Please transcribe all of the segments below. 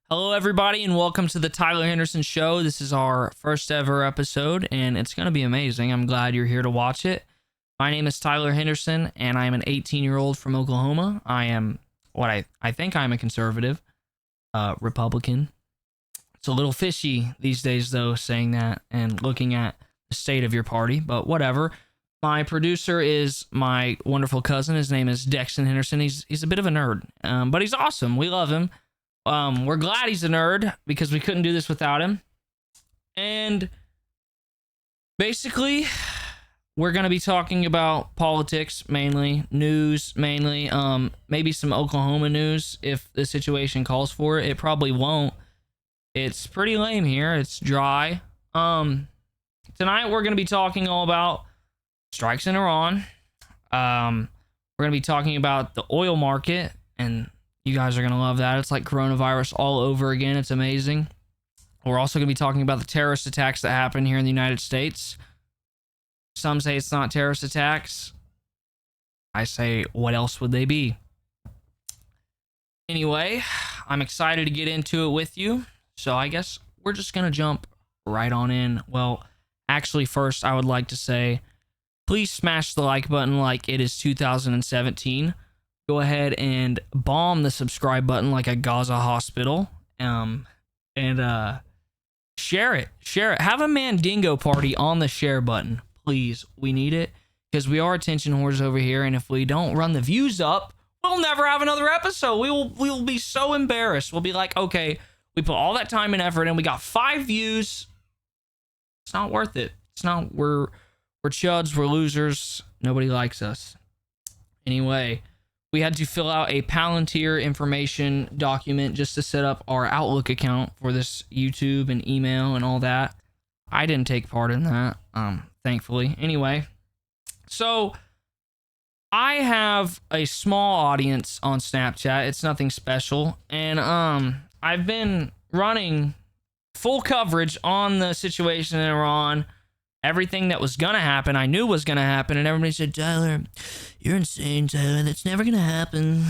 Hello, everybody, and welcome to the Tyler Henderson Show. This is our first ever episode, and it's going to be amazing. I'm glad you're here to watch it. My name is Tyler Henderson, and I am an 18-year-old from Oklahoma. I am what I think I'm a conservative, Republican. It's a little fishy these days, though, saying that and looking at the state of your party, but whatever. My producer is my wonderful cousin. His name is Dexton Henderson. He's a bit of a nerd, but he's awesome. We love him. We're glad he's a nerd because we couldn't do this without him. And basically, we're going to be talking about politics mainly, news mainly, maybe some Oklahoma news if the situation calls for it. It probably won't. It's pretty lame here. It's dry. Tonight we're going to be talking all about strikes in Iran. We're going to be talking about the oil market, and you guys are going to love that. It's like coronavirus all over again. It's amazing. We're also going to be talking about the terrorist attacks that happen here in the United States. Some say it's not terrorist attacks. I say, what else would they be? Anyway, I'm excited to get into it with you. So I guess we're just going to jump right on in. Well, actually, first, I would like to say, please smash the like button like it is 2017. Go ahead and bomb the subscribe button like a Gaza hospital. And share it. Share it. Have a Mandingo party on the share button. Please. We need it. Because we are attention whores over here. And if we don't run the views up, we'll never have another episode. We will be so embarrassed. We'll be like, okay, we put all that time and effort and we got 5 views. It's not worth it. It's not. We're chuds. We're losers. Nobody likes us. Anyway, we had to fill out a Palantir information document just to set up our Outlook account for this YouTube and email and all that. I didn't take part in that, thankfully. Anyway, so I have a small audience on Snapchat. It's nothing special. And I've been running full coverage on the situation in Iran. Everything that was gonna happen, I knew was gonna happen, and everybody said, Tyler, you're insane, Tyler. That's never gonna happen.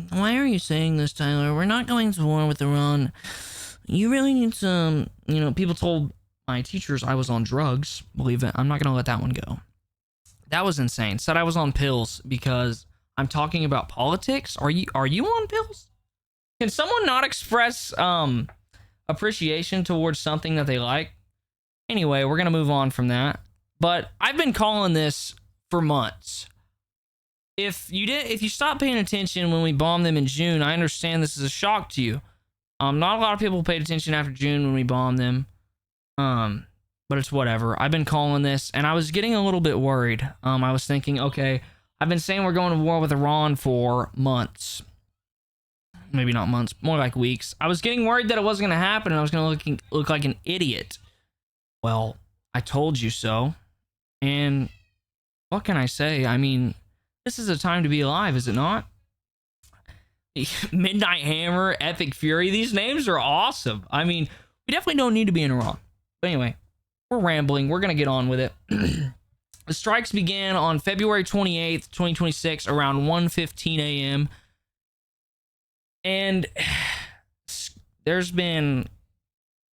Why are you saying this, Tyler? We're not going to war with Iran. You really need some, people told my teachers I was on drugs. Believe it. I'm not gonna let that one go. That was insane. Said I was on pills because I'm talking about politics. Are you on pills? Can someone not express appreciation towards something that they like? Anyway, we're going to move on from that. But I've been calling this for months. If you stopped paying attention when we bombed them in June, I understand this is a shock to you. Not a lot of people paid attention after June when we bombed them. But it's whatever. I've been calling this, and I was getting a little bit worried. I was thinking, okay, I've been saying we're going to war with Iran for months. Maybe not months, more like weeks. I was getting worried that it wasn't going to happen, and I was going to look like an idiot. Well, I told you so. And what can I say? I mean, this is a time to be alive, is it not? Midnight Hammer, Epic Fury, these names are awesome. I mean, we definitely don't need to be in Iran. But anyway, we're rambling. We're going to get on with it. The strikes began on February 28th, 2026, around 1:15 a.m. And there's been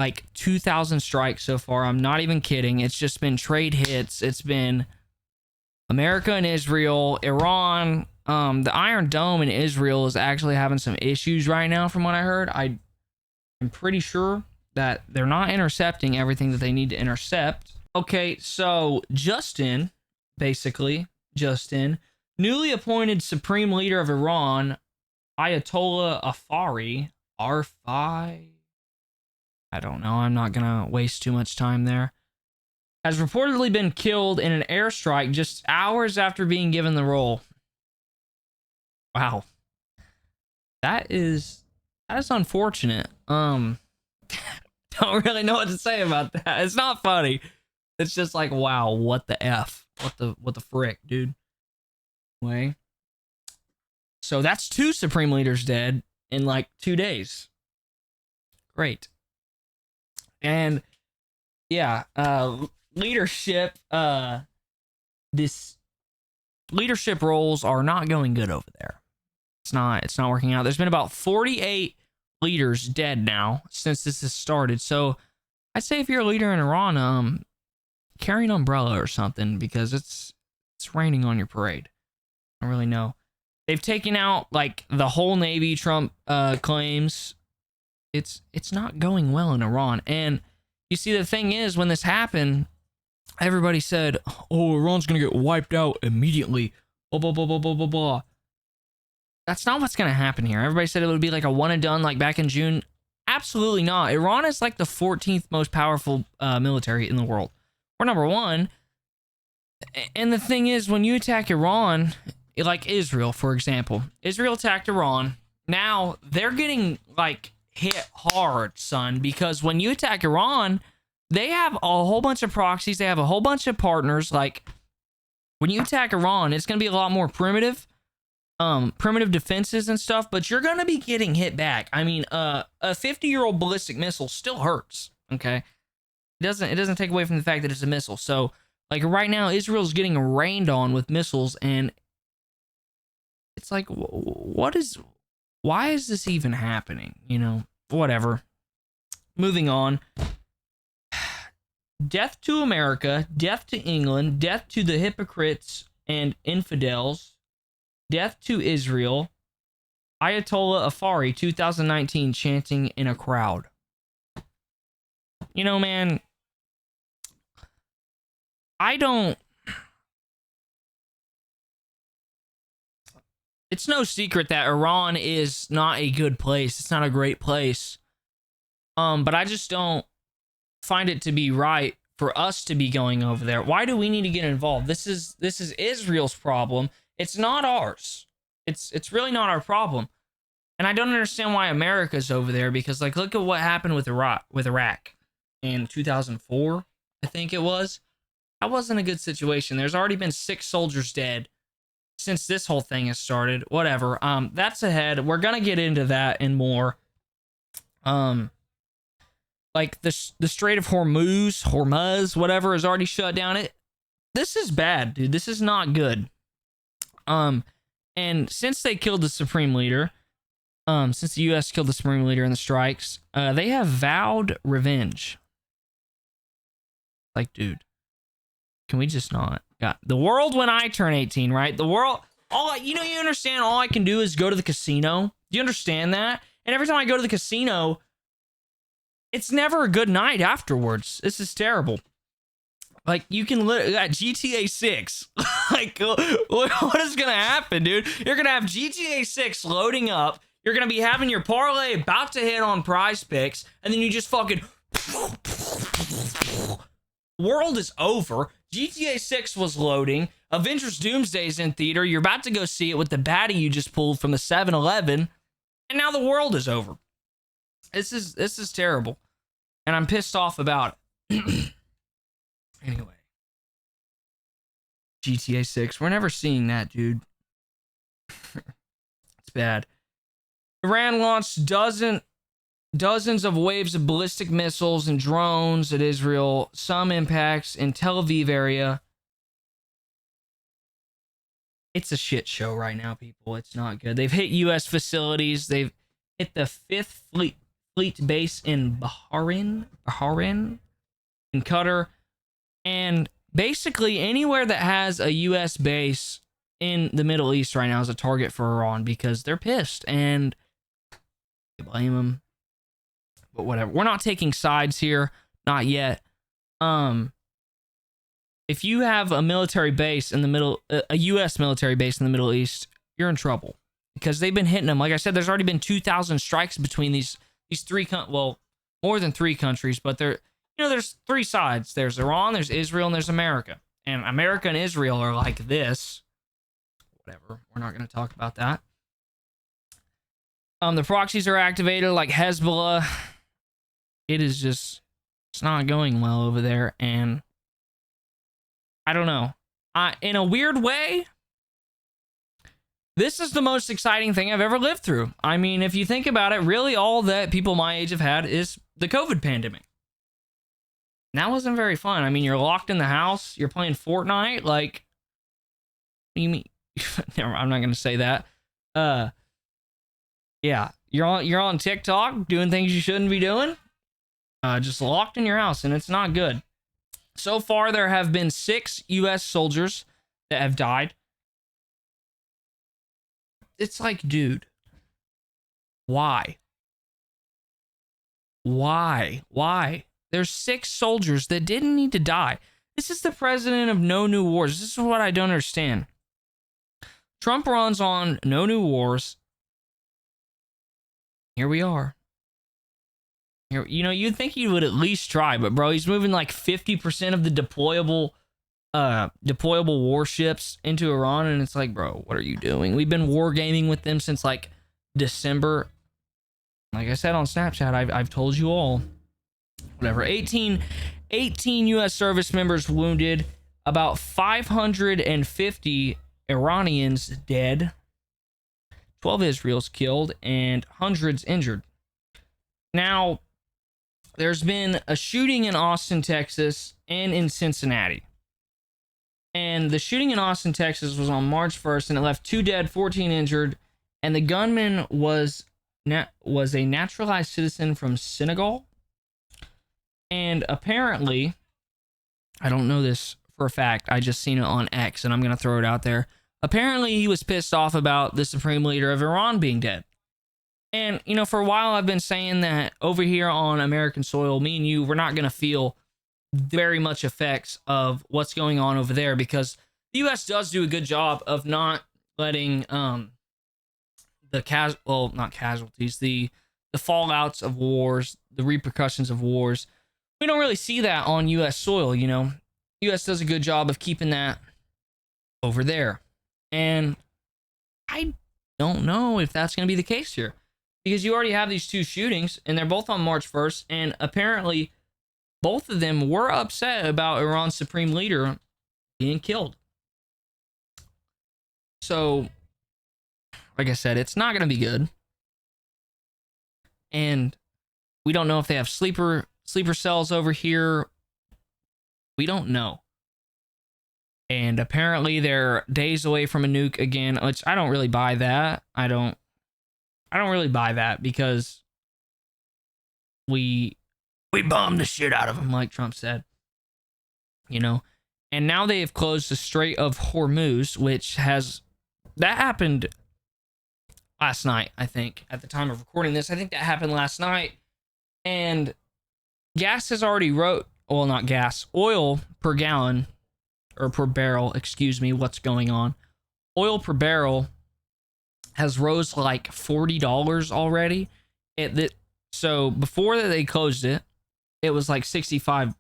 like 2,000 strikes so far. I'm not even kidding. It's just been trade hits. It's been America and Israel, Iran. The Iron Dome in Israel is actually having some issues right now from what I heard. I'm pretty sure that they're not intercepting everything that they need to intercept. Okay, so Justin, newly appointed Supreme Leader of Iran, Ayatollah Arfai, I don't know. I'm not going to waste too much time there. Has reportedly been killed in an airstrike just hours after being given the role. Wow. That is unfortunate. Don't really know what to say about that. It's not funny. It's just like, wow, what the F? What the frick, dude? Anyway. So that's 2 Supreme Leaders dead in like 2 days. Great. And yeah, leadership roles are not going good over there. It's not working out. There's been about 48 leaders dead now since this has started. So I'd say if you're a leader in Iran, carry an umbrella or something, because it's raining on your parade. I don't really know. They've taken out like the whole Navy, Trump claims. It's not going well in Iran. And you see, the thing is, when this happened, everybody said, oh, Iran's going to get wiped out immediately. Blah, blah, blah, blah, blah, blah, blah. That's not what's going to happen here. Everybody said it would be like a one and done like back in June. Absolutely not. Iran is like the 14th most powerful military in the world. We're number one. And the thing is, when you attack Iran, like Israel, for example, Israel attacked Iran. Now they're getting like hit hard, son, because when you attack Iran, they have a whole bunch of proxies. They have a whole bunch of partners. Like, when you attack Iran, it's going to be a lot more primitive defenses and stuff, but you're going to be getting hit back. I mean, a 50-year-old ballistic missile still hurts, okay? It doesn't take away from the fact that it's a missile. So, like, right now, Israel's getting rained on with missiles, and it's like, why is this even happening? You know, whatever. Moving on. Death to America, death to England, death to the hypocrites and infidels, death to Israel. Ayatollah Afari, 2019, chanting in a crowd. You know, man, it's no secret that Iran is not a good place. It's not a great place. But I just don't find it to be right for us to be going over there. Why do we need to get involved? This is Israel's problem. It's not ours. It's really not our problem. And I don't understand why America's over there, because like, look at what happened with Iraq in 2004, I think it was. That wasn't a good situation. There's already been 6 soldiers dead since this whole thing has started. Whatever. That's ahead. We're gonna get into that and more. Like the Strait of Hormuz, whatever, is already shut down. This is bad, dude. This is not good. And since they killed the supreme leader, since the U.S. killed the supreme leader in the strikes, they have vowed revenge. Like, dude, can we just not? God, the world when I turn 18, right? The world, you understand, all I can do is go to the casino. Do you understand that? And every time I go to the casino, it's never a good night afterwards. This is terrible. Like, you can GTA 6. Like, what is gonna happen, dude? You're gonna have GTA 6 loading up. You're gonna be having your parlay about to hit on Prize Picks, and then you just fucking world is over. GTA 6 was loading. Avengers Doomsday's in theater. You're about to go see it with the baddie you just pulled from the 7-Eleven, and now the world is over. This is terrible, and I'm pissed off about it. Anyway, GTA 6. We're never seeing that, dude. It's bad. Iran launched dozens of waves of ballistic missiles and drones at Israel. Some impacts in Tel Aviv area. It's a shit show right now, people. It's not good. They've hit U.S. facilities. They've hit the 5th Fleet base in Bahrain, in Qatar. And basically anywhere that has a U.S. base in the Middle East right now is a target for Iran, because they're pissed, and I blame them. But whatever. We're not taking sides here. Not yet. If you have a military base in the middle, a U.S. military base in the Middle East, you're in trouble, because they've been hitting them. Like I said, there's already been 2,000 strikes between these three, more than 3 countries, but there's 3 sides. There's Iran, there's Israel, and there's America. And America and Israel are like this. Whatever. We're not going to talk about that. The proxies are activated like Hezbollah. It's not going well over there. And I don't know. In a weird way, this is the most exciting thing I've ever lived through. I mean, if you think about it, really all that people my age have had is the COVID pandemic. And that wasn't very fun. I mean, you're locked in the house. You're playing Fortnite. Like, what do you mean? Never, I'm not going to say that. Yeah, you're on TikTok doing things you shouldn't be doing. Just locked in your house, and it's not good. So far, there have been 6 U.S. soldiers that have died. It's like, dude, why? Why? There's 6 soldiers that didn't need to die. This is the president of no new wars. This is what I don't understand. Trump runs on no new wars. Here we are. Here, you'd think he would at least try, but bro, he's moving like 50% of the deployable warships into Iran, and it's like, bro, what are you doing? We've been wargaming with them since like December. Like I said on Snapchat, I've told you all. Whatever. 18 U.S. service members wounded, about 550 Iranians dead, 12 Israel's killed, and hundreds injured. Now, there's been a shooting in Austin, Texas, and in Cincinnati. And the shooting in Austin, Texas was on March 1st, and it left 2 dead, 14 injured, and the gunman was a naturalized citizen from Senegal. And apparently, I don't know this for a fact, I just seen it on X, and I'm going to throw it out there. Apparently, he was pissed off about the supreme leader of Iran being dead. And, for a while, I've been saying that over here on American soil, me and you, we're not going to feel very much effects of what's going on over there, because the U.S. does do a good job of not letting not casualties, the fallouts of wars, the repercussions of wars. We don't really see that on U.S. soil, U.S. does a good job of keeping that over there. And I don't know if that's going to be the case here, because you already have these 2 shootings, and they're both on March 1st, and apparently both of them were upset about Iran's supreme leader being killed. So, like I said, it's not going to be good. And we don't know if they have sleeper cells over here. We don't know. And apparently they're days away from a nuke again, which I don't really buy that. I don't really buy that, because we bombed the shit out of them, like Trump said. And now they have closed the Strait of Hormuz, that happened last night, I think, at the time of recording this. I think that happened last night. And gas has already oil per gallon, or per barrel, excuse me, what's going on. Oil per barrel has rose like $40 already. So before they closed it, it was like $65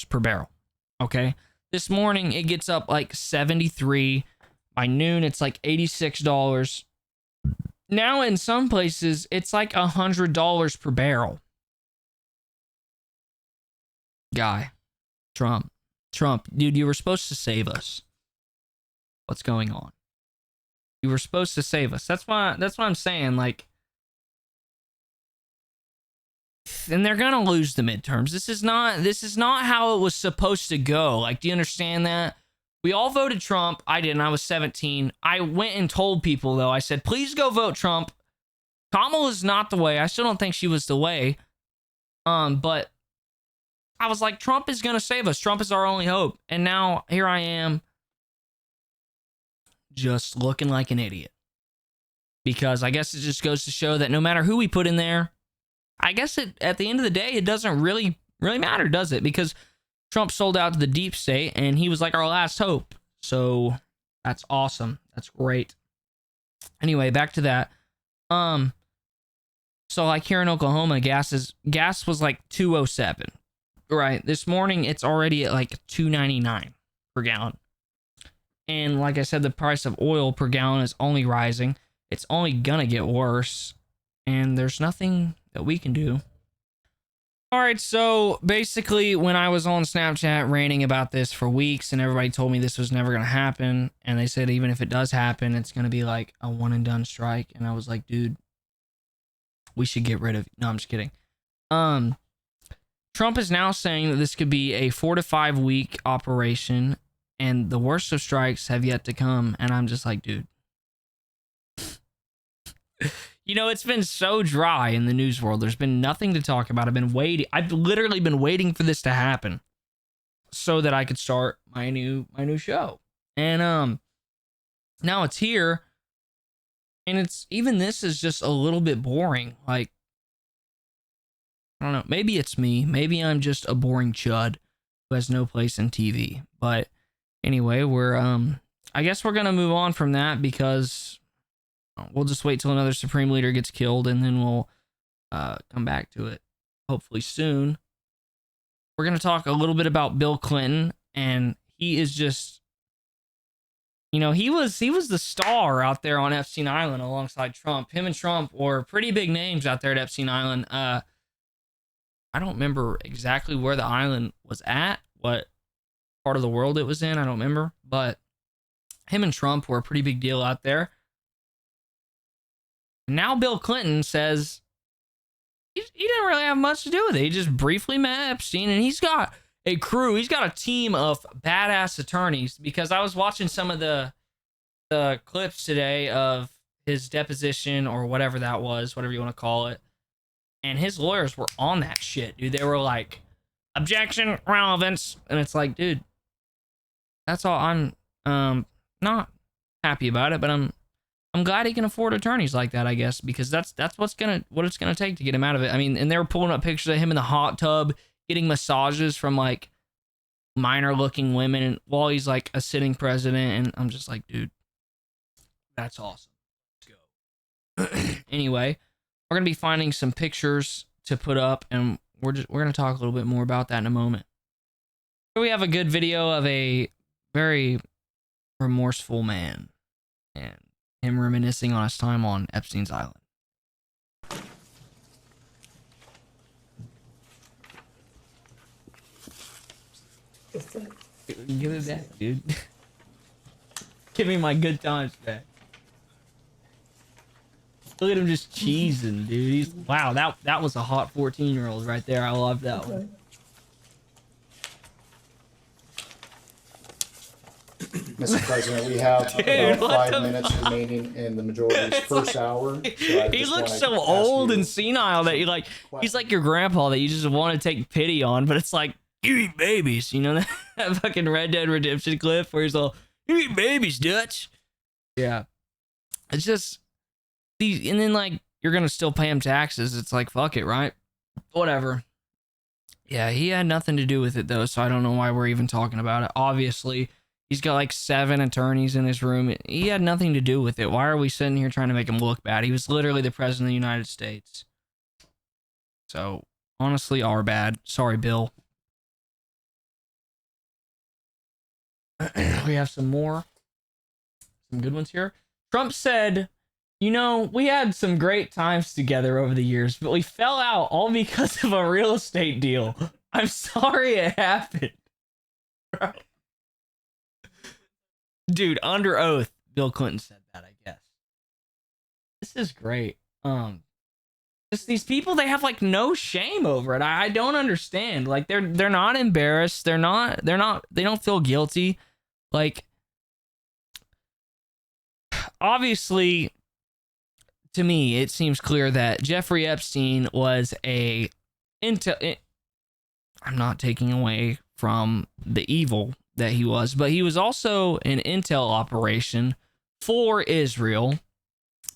per barrel. Okay. This morning, it gets up like 73. By noon, it's like $86. Now, in some places, it's like $100 per barrel. Guy. Trump, dude, you were supposed to save us. What's going on? You were supposed to save us. That's what I'm saying. Like, and they're gonna lose the midterms. This is not how it was supposed to go. Like, do you understand that? We all voted Trump. I didn't. I was 17. I went and told people, though. I said, please go vote Trump. Kamala's not the way. I still don't think she was the way. But I was like, Trump is gonna save us. Trump is our only hope. And now here I am, just looking like an idiot. Because I guess it just goes to show that no matter who we put in there, I guess at the end of the day, it doesn't really matter, does it? Because Trump sold out to the deep state, and he was like our last hope. So that's awesome. That's great. Anyway, back to that. So like here in Oklahoma, gas was like $2.07. Right. This morning, it's already at like $2.99 per gallon. And like I said, the price of oil per gallon is only rising. It's only gonna get worse. And there's nothing that we can do. Alright, so basically, when I was on Snapchat ranting about this for weeks, and everybody told me this was never gonna happen, and they said even if it does happen, it's gonna be like a one and done strike. And I was like, dude, we should get rid of... No, I'm just kidding. Trump is now saying that this could be a 4 to 5 week operation, and the worst of strikes have yet to come. And I'm just like, dude, You know, it's been so dry in the news world. There's been nothing to talk about. I've literally been waiting for this to happen so that I could start my new show. And now it's here, and this is just a little bit boring. Like, I don't know. Maybe it's me. Maybe I'm just a boring chud who has no place in TV. But anyway, I guess we're gonna move on from that because we'll just wait till another Supreme Leader gets killed, and then we'll come back to it hopefully soon. We're gonna talk a little bit about Bill Clinton, and he is just, you know, he was the star out there on Epstein Island alongside Trump. Him and Trump were pretty big names out there at Epstein Island. I don't remember exactly where the island was at, what part of the world it was in. I don't remember, but him and Trump were a pretty big deal out there. Now Bill Clinton says he didn't really have much to do with it. He just briefly met Epstein, and he's got a crew. He's got a team of badass attorneys, because I was watching some of the clips today of his deposition or whatever that was, whatever you want to call it. And his lawyers were on that shit, dude. They were like, objection, relevance. And it's like, dude, that's all. I'm not happy about it, but I'm glad he can afford attorneys like that, I guess, because that's what it's gonna take to get him out of it. I mean, and they were pulling up pictures of him in the hot tub getting massages from like minor looking women while he's like a sitting president, and I'm just like, dude, that's awesome. Let's go. Anyway, we're gonna be finding some pictures to put up, and we're gonna talk a little bit more about that in a moment. Here we have a good video of a very remorseful man and him reminiscing on his time on Epstein's Island. Give it back, dude. Give me my good times back. Look at him just cheesing, dude. Wow, that was a hot 14-year-old right there. I love that one. Mr. President, we have about 5 minutes remaining in the majority's first hour. So he looks so old and senile that he's like your grandpa that you just want to take pity on, but it's like, you eat babies, you know, that fucking Red Dead Redemption clip where he's all, you eat babies, Dutch. Yeah. It's just these, and then like you're gonna still pay him taxes. It's like, fuck it, right? Whatever. Yeah, he had nothing to do with it though, so I don't know why we're even talking about it. Obviously, he's got like 7 attorneys in his room. He had nothing to do with it. Why are we sitting here trying to make him look bad? He was literally the president of the United States. So, honestly, our bad. Sorry, Bill. We have some good ones here. Trump said, you know, we had some great times together over the years, but we fell out all because of a real estate deal. I'm sorry it happened. Dude, under oath, Bill Clinton said that, I guess. This is great. Just these people, they have like no shame over it. I don't understand. Like they're not embarrassed. They don't feel guilty. Like, obviously, to me, it seems clear that Jeffrey Epstein was I'm not taking away from the evil that he was, but he was also an intel operation for Israel.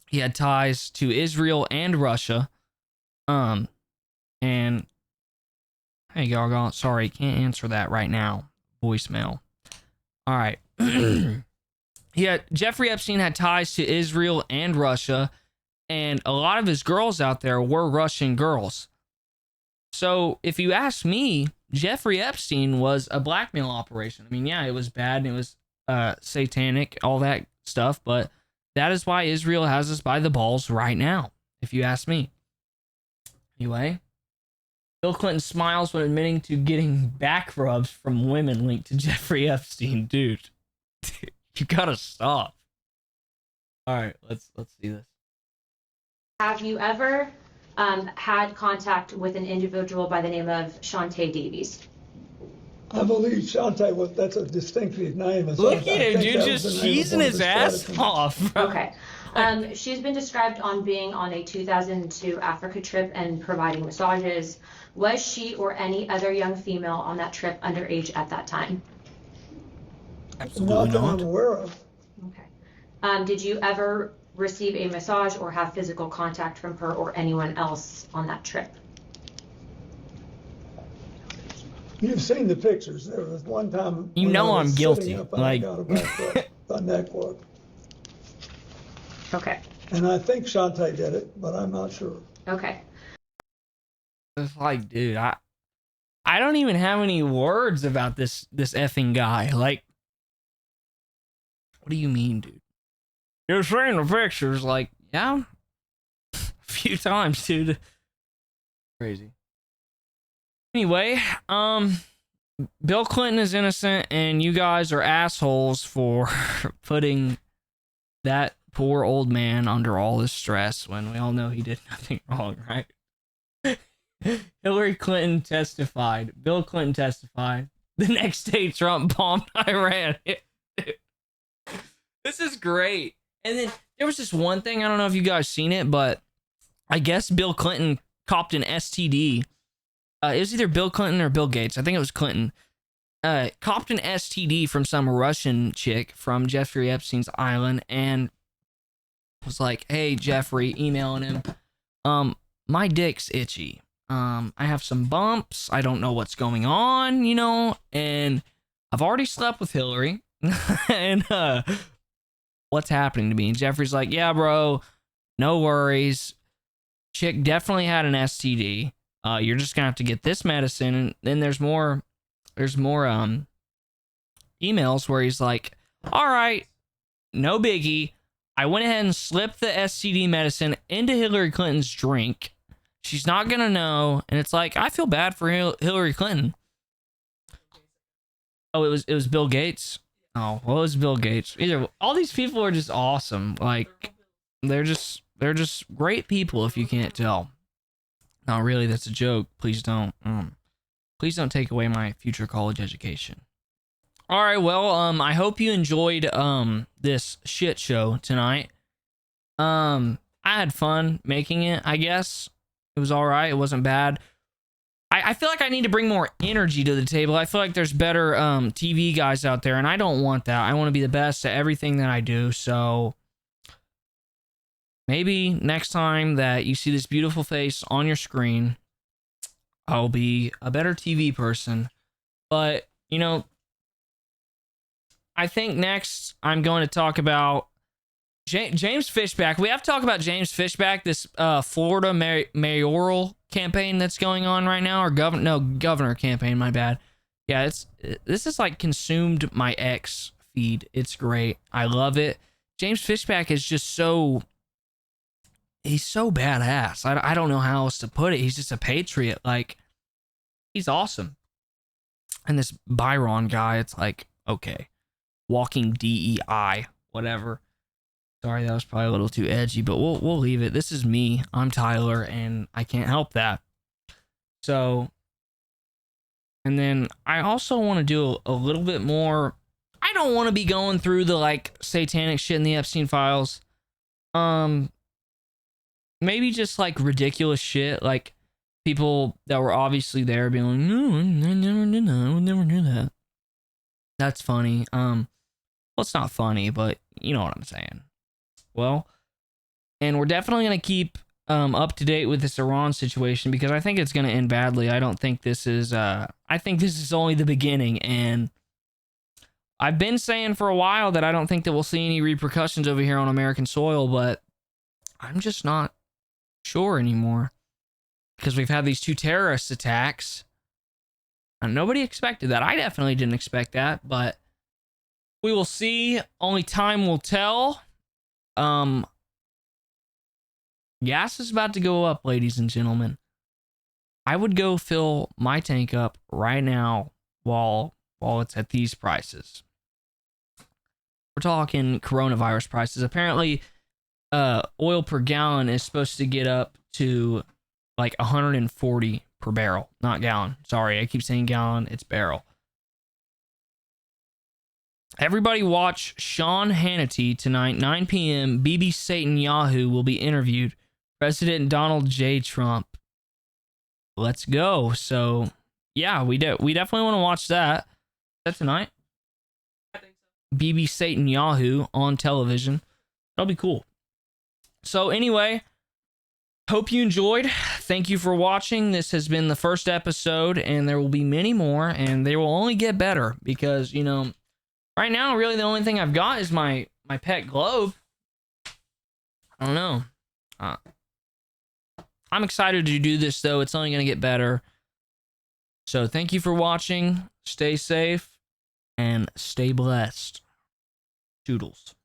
He had ties to Israel and Russia. And hey, Gargon, sorry, can't answer that right now. Voicemail. All right. Jeffrey Epstein had ties to Israel and Russia, and a lot of his girls out there were Russian girls. So if you ask me, Jeffrey Epstein was a blackmail operation. I mean, yeah, it was bad and it was satanic, all that stuff, but that is why Israel has us by the balls right now, if you ask me. Anyway, Bill Clinton smiles when admitting to getting back rubs from women linked to Jeffrey Epstein. Dude, you gotta stop. All right, let's see this. Have you ever had contact with an individual by the name of Shantae Davies? I believe that's a distinctive name. Look at him, dude, just cheesing his ass off. Okay. She's been described on being on a 2002 Africa trip and providing massages. Was she or any other young female on that trip underage at that time? Absolutely Not that I'm not. aware of. Okay. Did you ever receive a massage or have physical contact from her or anyone else on that trip? You've seen the pictures. There was one time. You when know I was I'm guilty, sitting up and like- I got a back rub, a neck rub. Okay. And I think Shantae did it, but I'm not sure. Okay. It's like, dude, I don't even have any words about this effing guy. Like, what do you mean, dude? You're seeing the pictures, like, yeah, a few times, dude. Crazy. Anyway, Bill Clinton is innocent, and you guys are assholes for putting that poor old man under all this stress when we all know he did nothing wrong, right? Hillary Clinton testified. Bill Clinton testified. The next day, Trump bombed Iran. This is great. And then there was this one thing, I don't know if you guys seen it, but I guess Bill Clinton copped an STD. It was either Bill Clinton or Bill Gates. I think it was Clinton. Copped an STD from some Russian chick from Jeffrey Epstein's Island and was like, hey, Jeffrey, emailing him, my dick's itchy. I have some bumps. I don't know what's going on, you know, and I've already slept with Hillary. And what's happening to me? And Jeffrey's like, yeah, bro, no worries. Chick definitely had an STD. You're just gonna have to get this medicine. And then there's more emails where he's like, all right, no biggie. I went ahead and slipped the STD medicine into Hillary Clinton's drink. She's not gonna know. And it's like, I feel bad for Hillary Clinton. Oh, it was Bill Gates. Oh, well, it was Bill Gates. Either all these people are just awesome. Like, they're just great people. If you can't tell. Not really. That's a joke. Please don't. Please don't take away my future college education. All right. Well, I hope you enjoyed this shit show tonight. I had fun making it. I guess it was all right. It wasn't bad. I feel like I need to bring more energy to the table. I feel like there's better TV guys out there, and I don't want that. I want to be the best at everything that I do. So maybe next time that you see this beautiful face on your screen, I'll be a better TV person. But, you know, I think next I'm going to talk about James Fishback. We have to talk about James Fishback, this Florida mayoral campaign that's going on right now, or governor campaign, my bad. Yeah, this is like consumed my X feed. It's great. I love it. James Fishback is just he's so badass. I don't know how else to put it. He's just a patriot. Like, he's awesome. And this Byron guy, it's like, okay, walking DEI, whatever. Sorry, that was probably a little too edgy, but we'll leave it. This is me. I'm Tyler, and I can't help that. So, and then I also want to do a little bit more. I don't want to be going through the like satanic shit in the Epstein files. Maybe just like ridiculous shit, like people that were obviously there being like, no, I never did that. I would never do that. That's funny. Well, it's not funny, but you know what I'm saying. Well, and we're definitely going to keep up to date with this Iran situation because I think it's going to end badly. I don't think this is, I think this is only the beginning. And I've been saying for a while that I don't think that we'll see any repercussions over here on American soil, but I'm just not sure anymore because we've had these two terrorist attacks. And nobody expected that. I definitely didn't expect that, but we will see. Only time will tell. Gas is about to go up, ladies and gentlemen. I would go fill my tank up right now while it's at these prices. We're talking coronavirus prices. Apparently, oil per gallon is supposed to get up to like 140 per barrel, not gallon. Sorry, I keep saying gallon. It's barrel. Everybody watch Sean Hannity tonight, 9 p.m. BB Satan Yahoo will be interviewed. President Donald J. Trump. Let's go. So, yeah, we definitely want to watch that. Is that tonight? BB Satan Yahoo on television. That'll be cool. So, anyway, hope you enjoyed. Thank you for watching. This has been the first episode, and there will be many more, and they will only get better because, you know, right now, really the only thing I've got is my pet globe. I don't know. I'm excited to do this, though. It's only going to get better. So thank you for watching. Stay safe and stay blessed. Toodles.